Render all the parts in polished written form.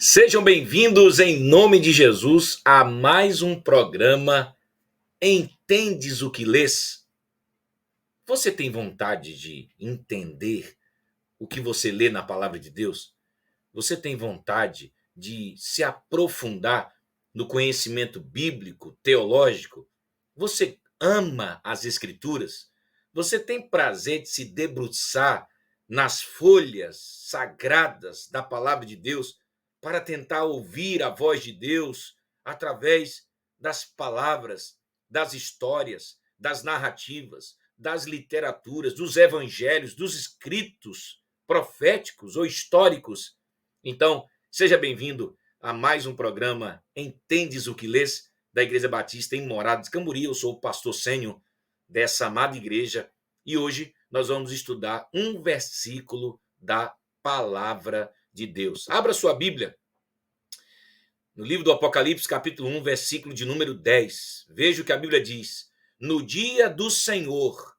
Sejam bem-vindos em nome de Jesus a mais um programa Entendes o que lês? Você tem vontade de entender o que você lê na palavra de Deus? Você tem vontade de se aprofundar no conhecimento bíblico, teológico? Você ama as escrituras? Você tem prazer de se debruçar nas folhas sagradas da palavra de Deus para tentar ouvir a voz de Deus através das palavras, das histórias, das narrativas, das literaturas, dos evangelhos, dos escritos proféticos ou históricos? Então, seja bem-vindo a mais um programa Entendes o que lês? Da Igreja Batista em Morada de Camburi. Eu sou o pastor sênior dessa amada igreja e hoje nós vamos estudar um versículo da palavra de Deus. Abra sua Bíblia no livro do Apocalipse, capítulo 1, versículo de número 10. Veja o que a Bíblia diz: No dia do Senhor,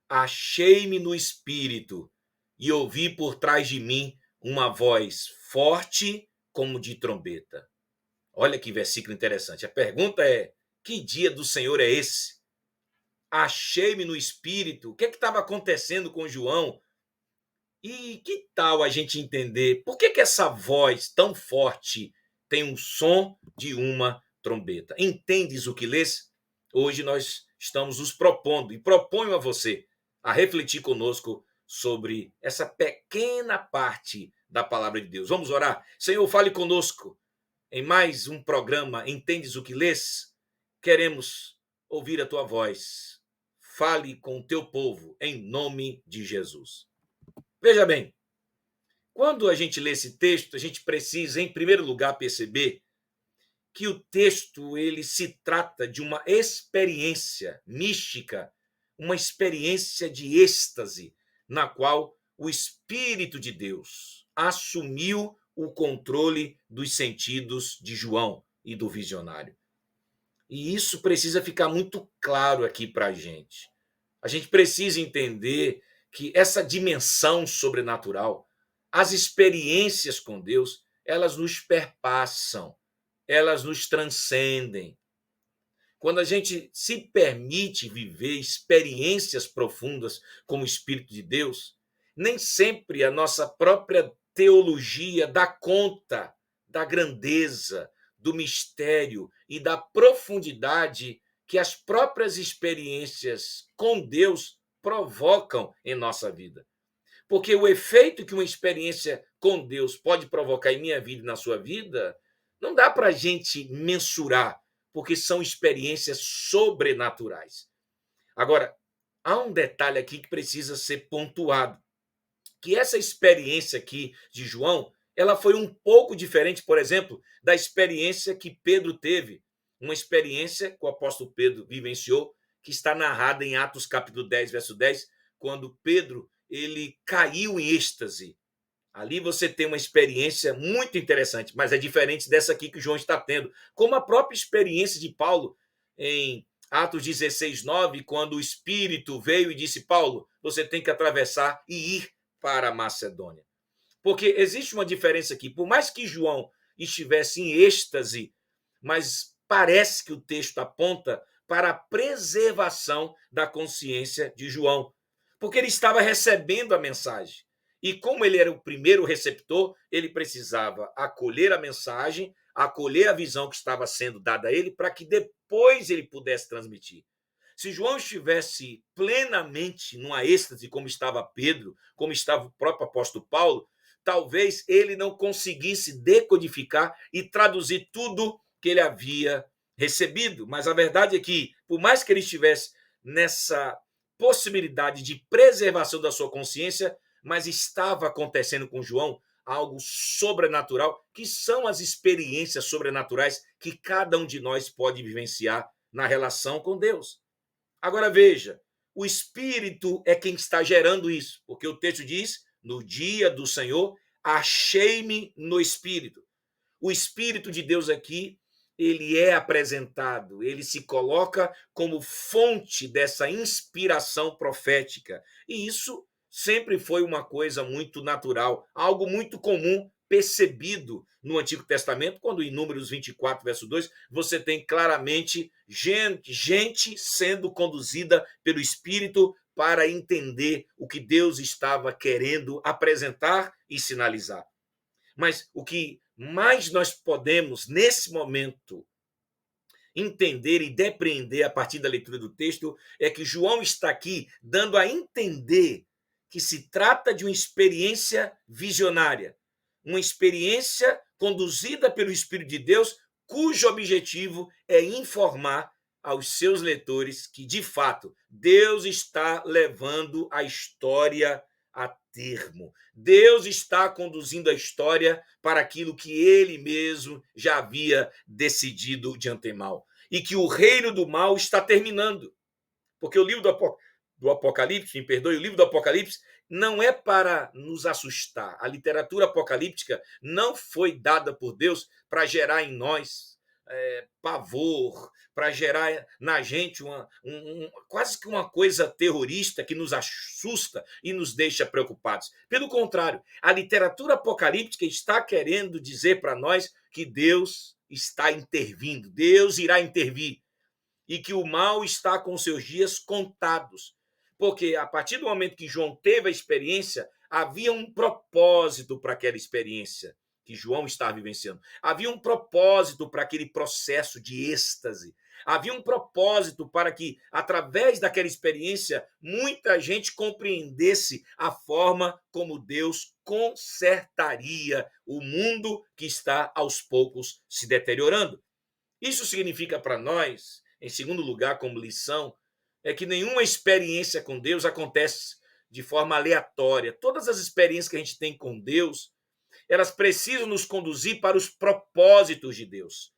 achei-me no espírito e ouvi por trás de mim uma voz forte como de trombeta. Olha que versículo interessante. A pergunta é: que dia do Senhor é esse? Achei-me no espírito. O que estava acontecendo com João? E que tal a gente entender por que essa voz tão forte tem um som de uma trombeta? Entendes o que lês? Hoje nós estamos nos propondo e proponho a você a refletir conosco sobre essa pequena parte da palavra de Deus. Vamos orar? Senhor, fale conosco em mais um programa Entendes o que lês? Queremos ouvir a tua voz. Fale com o teu povo em nome de Jesus. Veja bem, quando a gente lê esse texto, a gente precisa, em primeiro lugar, perceber que o texto ele se trata de uma experiência mística, uma experiência de êxtase, na qual o Espírito de Deus assumiu o controle dos sentidos de João e do visionário. E isso precisa ficar muito claro aqui para a gente. A gente precisa entender que essa dimensão sobrenatural, as experiências com Deus, elas nos perpassam, elas nos transcendem. Quando a gente se permite viver experiências profundas com o Espírito de Deus, nem sempre a nossa própria teologia dá conta da grandeza, do mistério e da profundidade que as próprias experiências com Deus provocam em nossa vida. Porque o efeito que uma experiência com Deus pode provocar em minha vida e na sua vida, não dá para a gente mensurar, porque são experiências sobrenaturais. Agora, há um detalhe aqui que precisa ser pontuado, que essa experiência aqui de João, ela foi um pouco diferente, por exemplo, da experiência que Pedro teve, uma experiência que o apóstolo Pedro vivenciou, que está narrada em Atos capítulo 10, verso 10, quando Pedro ele caiu em êxtase. Ali você tem uma experiência muito interessante, mas é diferente dessa aqui que o João está tendo, como a própria experiência de Paulo em Atos 16, 9, quando o Espírito veio e disse: Paulo, você tem que atravessar e ir para a Macedônia. Porque existe uma diferença aqui. Por mais que João estivesse em êxtase, mas parece que o texto aponta para a preservação da consciência de João, porque ele estava recebendo a mensagem. E como ele era o primeiro receptor, ele precisava acolher a mensagem, acolher a visão que estava sendo dada a ele, para que depois ele pudesse transmitir. Se João estivesse plenamente numa êxtase, como estava Pedro, como estava o próprio apóstolo Paulo, talvez ele não conseguisse decodificar e traduzir tudo que ele havia recebido. Mas a verdade é que, por mais que ele estivesse nessa possibilidade de preservação da sua consciência, mas estava acontecendo com João algo sobrenatural, que são as experiências sobrenaturais que cada um de nós pode vivenciar na relação com Deus. Agora veja, o Espírito é quem está gerando isso, porque o texto diz: no dia do Senhor, achei-me no Espírito. O Espírito de Deus aqui, ele é apresentado, ele se coloca como fonte dessa inspiração profética. E isso sempre foi uma coisa muito natural, algo muito comum percebido no Antigo Testamento, quando em Números 24, verso 2, você tem claramente gente sendo conduzida pelo Espírito para entender o que Deus estava querendo apresentar e sinalizar. Mas o que mais nós podemos, nesse momento, entender e depreender a partir da leitura do texto é que João está aqui dando a entender que se trata de uma experiência visionária, uma experiência conduzida pelo Espírito de Deus, cujo objetivo é informar aos seus leitores que, de fato, Deus está levando a história a termo. Deus está conduzindo a história para aquilo que ele mesmo já havia decidido de antemão. E que o reino do mal está terminando. Porque o livro do Apocalipse, me perdoe, o livro do Apocalipse não é para nos assustar. A literatura apocalíptica não foi dada por Deus para gerar em nós pavor, para gerar na gente quase que uma coisa terrorista que nos assusta e nos deixa preocupados. Pelo contrário, a literatura apocalíptica está querendo dizer para nós que Deus está intervindo, Deus irá intervir e que o mal está com seus dias contados. Porque a partir do momento que João teve a experiência, havia um propósito para aquela experiência que João estava vivenciando. Havia um propósito para aquele processo de êxtase. Havia um propósito para que, através daquela experiência, muita gente compreendesse a forma como Deus consertaria o mundo que está aos poucos se deteriorando. Isso significa para nós, em segundo lugar, como lição, é que nenhuma experiência com Deus acontece de forma aleatória. Todas as experiências que a gente tem com Deus, elas precisam nos conduzir para os propósitos de Deus.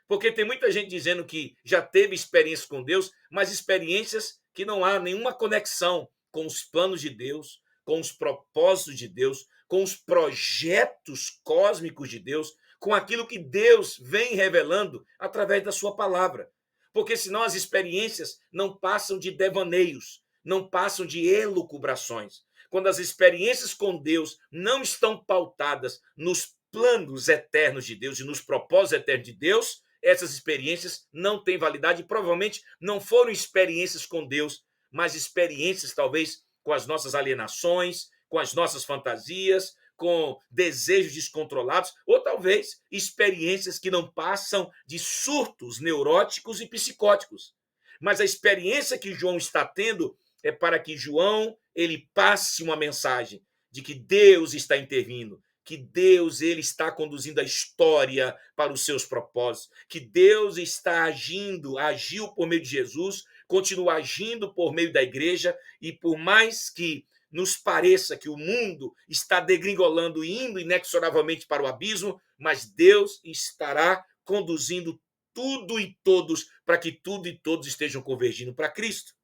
Porque tem muita gente dizendo que já teve experiências com Deus, mas experiências que não há nenhuma conexão com os planos de Deus, com os propósitos de Deus, com os projetos cósmicos de Deus, com aquilo que Deus vem revelando através da sua palavra. Porque senão as experiências não passam de devaneios, não passam de elucubrações. Quando as experiências com Deus não estão pautadas nos planos eternos de Deus e nos propósitos eternos de Deus, essas experiências não têm validade e provavelmente não foram experiências com Deus, mas experiências talvez com as nossas alienações, com as nossas fantasias, com desejos descontrolados, ou talvez experiências que não passam de surtos neuróticos e psicóticos. Mas a experiência que João está tendo é para que João ele passe uma mensagem de que Deus está intervindo, que Deus ele está conduzindo a história para os seus propósitos, que Deus está agiu por meio de Jesus, continua agindo por meio da igreja, e por mais que nos pareça que o mundo está degringolando e indo inexoravelmente para o abismo, mas Deus estará conduzindo tudo e todos para que tudo e todos estejam convergindo para Cristo.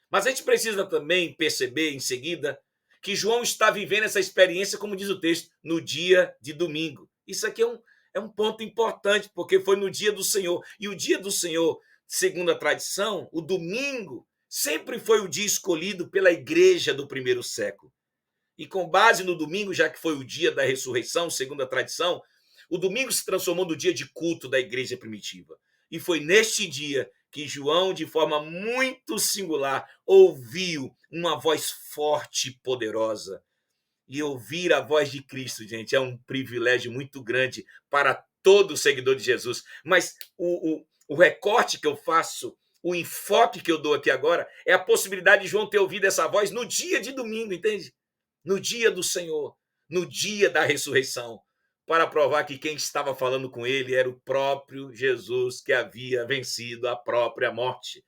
Mas a gente precisa também perceber em seguida que João está vivendo essa experiência, como diz o texto, no dia de domingo. Isso aqui é um ponto importante, porque foi no dia do Senhor. E o dia do Senhor, segundo a tradição, o domingo, sempre foi o dia escolhido pela igreja do primeiro século. E com base no domingo, já que foi o dia da ressurreição, segundo a tradição, o domingo se transformou no dia de culto da igreja primitiva. E foi neste dia que João, de forma muito singular, ouviu uma voz forte e poderosa. E ouvir a voz de Cristo, gente, é um privilégio muito grande para todo seguidor de Jesus. Mas o recorte que eu faço, o enfoque que eu dou aqui agora, é a possibilidade de João ter ouvido essa voz no dia de domingo, entende? No dia do Senhor, no dia da ressurreição, para provar que quem estava falando com ele era o próprio Jesus, que havia vencido a própria morte.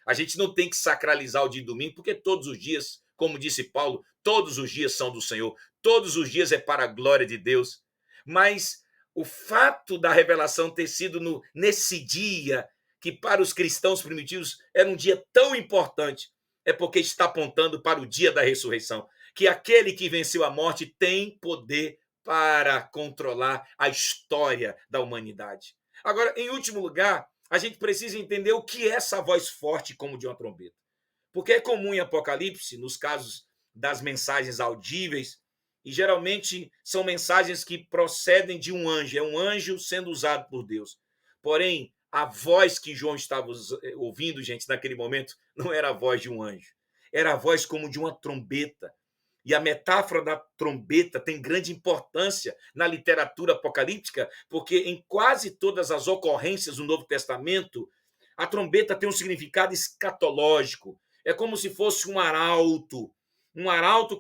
A gente não tem que sacralizar o dia de domingo, porque todos os dias, como disse Paulo, todos os dias são do Senhor, todos os dias é para a glória de Deus. Mas o fato da revelação ter sido nesse dia, que para os cristãos primitivos era um dia tão importante, é porque está apontando para o dia da ressurreição, que aquele que venceu a morte tem poder para controlar a história da humanidade. Agora, em último lugar, a gente precisa entender o que é essa voz forte como de uma trombeta. Porque é comum em Apocalipse, nos casos das mensagens audíveis, E geralmente são mensagens que procedem de um anjo, é um anjo sendo usado por Deus. Porém, a voz que João estava ouvindo, gente, naquele momento, não era a voz de um anjo, era a voz como de uma trombeta. E a metáfora da trombeta tem grande importância na literatura apocalíptica, porque em quase todas as ocorrências do Novo Testamento, a trombeta tem um significado escatológico. É como se fosse um arauto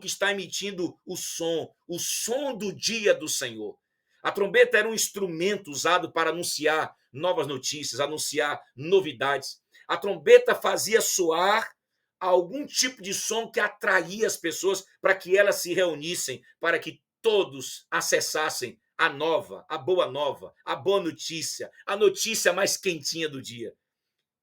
que está emitindo o som do dia do Senhor. A trombeta era um instrumento usado para anunciar novas notícias, anunciar novidades. A trombeta fazia soar algum tipo de som que atraía as pessoas para que elas se reunissem, para que todos acessassem a boa notícia, a notícia mais quentinha do dia.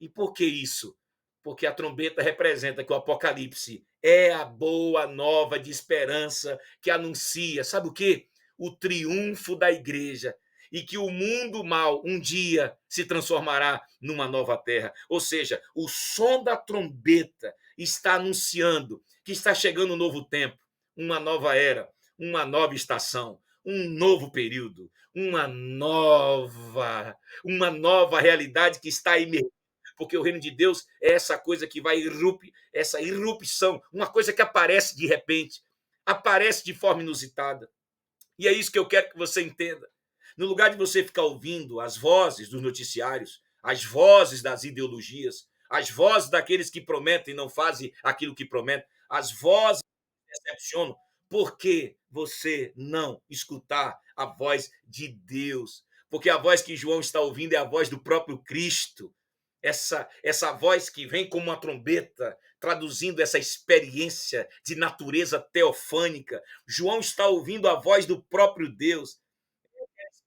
E por que isso? Porque a trombeta representa que o Apocalipse é a boa nova de esperança que anuncia, sabe o quê? O triunfo da igreja e que o mundo mal um dia se transformará numa nova terra. Ou seja, o som da trombeta está anunciando que está chegando um novo tempo, uma nova era, uma nova estação, um novo período, uma nova realidade que está emergindo, porque o reino de Deus é essa coisa que vai essa irrupção, uma coisa que aparece de repente, aparece de forma inusitada. E é isso que eu quero que você entenda. No lugar de você ficar ouvindo as vozes dos noticiários, as vozes das ideologias, as vozes daqueles que prometem e não fazem aquilo que prometem, as vozes que decepcionam, por que você não escutar a voz de Deus? Porque a voz que João está ouvindo é a voz do próprio Cristo. Essa voz que vem como uma trombeta, traduzindo essa experiência de natureza teofânica. João está ouvindo a voz do próprio Deus,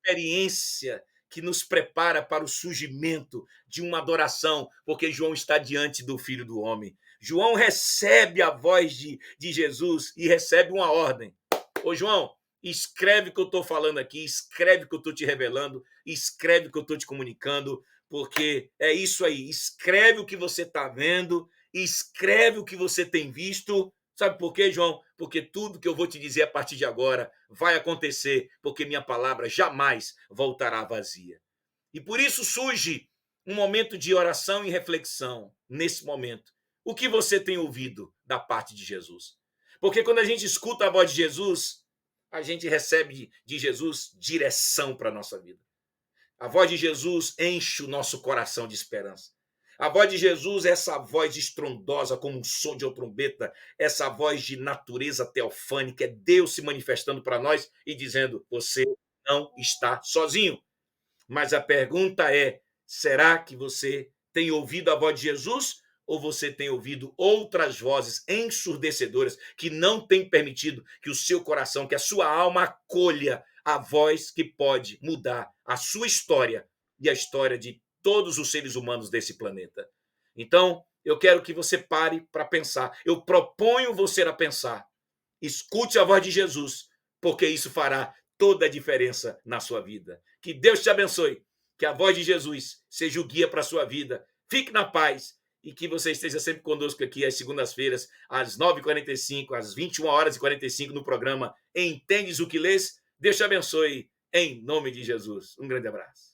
experiência que nos prepara para o surgimento de uma adoração, porque João está diante do Filho do Homem. João recebe a voz de Jesus e recebe uma ordem. Ô, João, escreve o que eu estou falando aqui, escreve o que eu estou te revelando, escreve o que eu estou te comunicando, porque é isso aí. Escreve o que você está vendo, escreve o que você tem visto. Sabe por quê, João? Porque tudo que eu vou te dizer a partir de agora vai acontecer, porque minha palavra jamais voltará vazia. E por isso surge um momento de oração e reflexão nesse momento. O que você tem ouvido da parte de Jesus? Porque quando a gente escuta a voz de Jesus, a gente recebe de Jesus direção para a nossa vida. A voz de Jesus enche o nosso coração de esperança. A voz de Jesus é essa voz estrondosa como um som de uma trombeta, essa voz de natureza teofânica, é Deus se manifestando para nós e dizendo: você não está sozinho. Mas a pergunta é: será que você tem ouvido a voz de Jesus ou você tem ouvido outras vozes ensurdecedoras que não têm permitido que o seu coração, que a sua alma acolha a voz que pode mudar a sua história e a história de todos os seres humanos desse planeta? Então, eu quero que você pare para pensar. Eu proponho você a pensar. Escute a voz de Jesus, porque isso fará toda a diferença na sua vida. Que Deus te abençoe. Que a voz de Jesus seja o guia para a sua vida. Fique na paz e que você esteja sempre conosco aqui às segundas-feiras, às 9h45, às 21h45, no programa Entendes o que Lês? Deus te abençoe, em nome de Jesus. Um grande abraço.